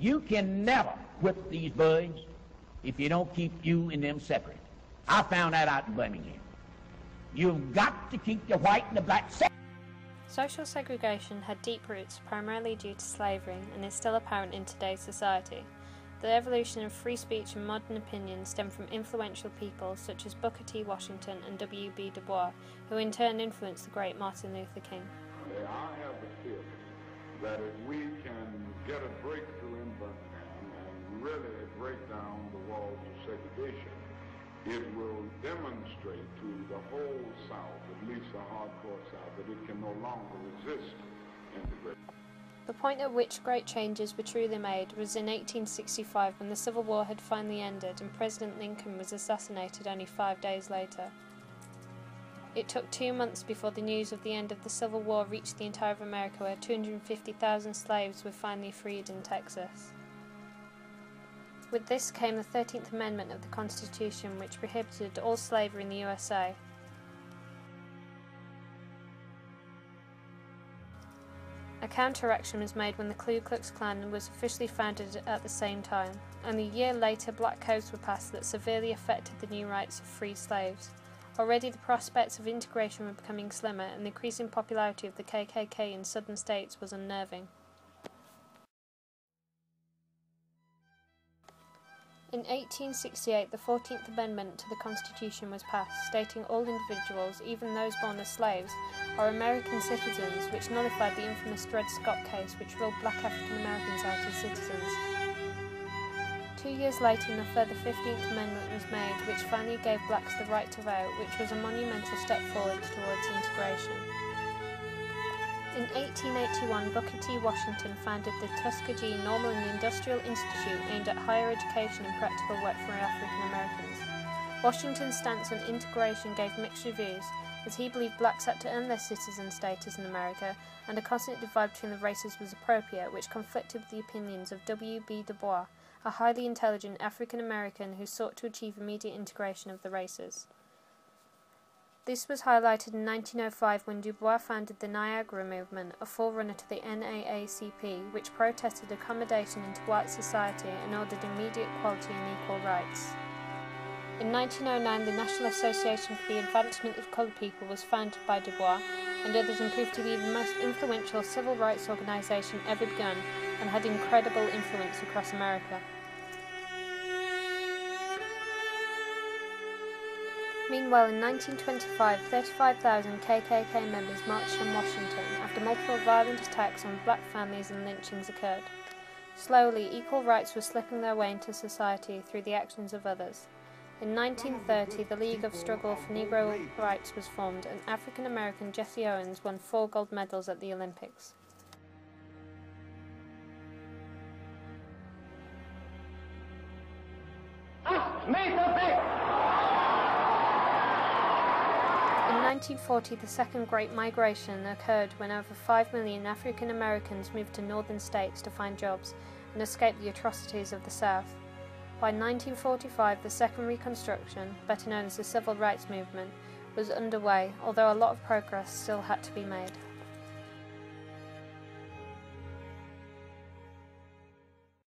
You can never whip these boys if you don't keep you and them separate. I found that out in Birmingham. You've got to keep the white and the black separate. Social segregation had deep roots primarily due to slavery and is still apparent in today's society. The evolution of free speech and modern opinion stem from influential people such as Booker T. Washington and W.B. Du Bois, who in turn influenced the great Martin Luther King. I have the feeling that if we can get a breakthrough in Birmingham and really break down the walls of segregation, it will demonstrate to the whole South, at least the hardcore South, that it can no longer resist integration. The point at which great changes were truly made was in 1865, when the Civil War had finally ended and President Lincoln was assassinated only 5 days later. It took 2 months before the news of the end of the Civil War reached the entire of America, where 250,000 slaves were finally freed in Texas. With this came the 13th Amendment of the Constitution, which prohibited all slavery in the USA. A counteraction was made when the Ku Klux Klan was officially founded at the same time, and a year later black codes were passed that severely affected the new rights of freed slaves. Already the prospects of integration were becoming slimmer, and the increasing popularity of the KKK in southern states was unnerving. In 1868, the 14th Amendment to the Constitution was passed, stating all individuals, even those born as slaves, are American citizens, which nullified the infamous Dred Scott case, which ruled black African Americans out as citizens. 2 years later, a further 15th Amendment was made, which finally gave blacks the right to vote, which was a monumental step forward towards integration. In 1881, Booker T. Washington founded the Tuskegee Normal and Industrial Institute, aimed at higher education and practical work for African Americans. Washington's stance on integration gave mixed reviews, as he believed blacks had to earn their citizen status in America, and a constant divide between the races was appropriate, which conflicted with the opinions of W.B. Du Bois, a highly intelligent African American who sought to achieve immediate integration of the races. This was highlighted in 1905 when Du Bois founded the Niagara Movement, a forerunner to the NAACP, which protested accommodation into white society and ordered immediate equality and equal rights. In 1909, the National Association for the Advancement of Coloured People was founded by Du Bois and others, and proved to be the most influential civil rights organisation ever begun, and had incredible influence across America. Meanwhile, in 1925, 35,000 KKK members marched on Washington after multiple violent attacks on black families and lynchings occurred. Slowly, equal rights were slipping their way into society through the actions of others. In 1930, the League of Struggle for Negro Rights was formed, and African-American Jesse Owens won 4 gold medals at the Olympics. In 1940, the Second Great Migration occurred when over 5 million African Americans moved to northern states to find jobs and escape the atrocities of the South. By 1945, the Second Reconstruction, better known as the Civil Rights Movement, was underway, although a lot of progress still had to be made.